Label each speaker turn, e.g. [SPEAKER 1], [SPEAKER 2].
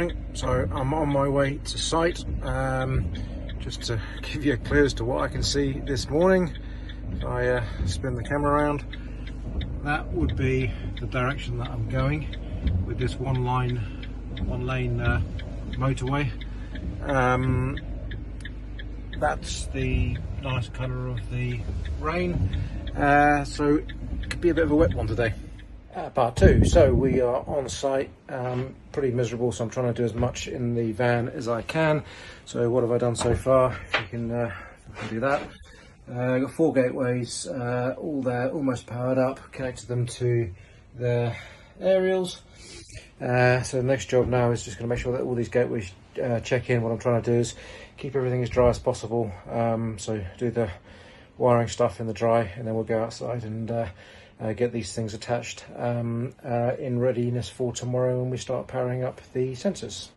[SPEAKER 1] morning. So I'm on my way to site. Just to give you a clue as to what I can see this morning, if I spin the camera around, that would be the direction that I'm going with this one lane motorway. That's the nice colour of the rain, so it could be a bit of a wet one today. Part two. So we are on site, pretty miserable, so I'm trying to do as much in the van as I can. So what have I done so far? If you can, do that. I've got 4 gateways, all there, almost powered up, connected them to the aerials. So the next job now is just going to make sure that all these gateways check in. What I'm trying to do is keep everything as dry as possible, so do the wiring stuff in the dry, and then we'll go outside and get these things attached in readiness for tomorrow when we start powering up the sensors.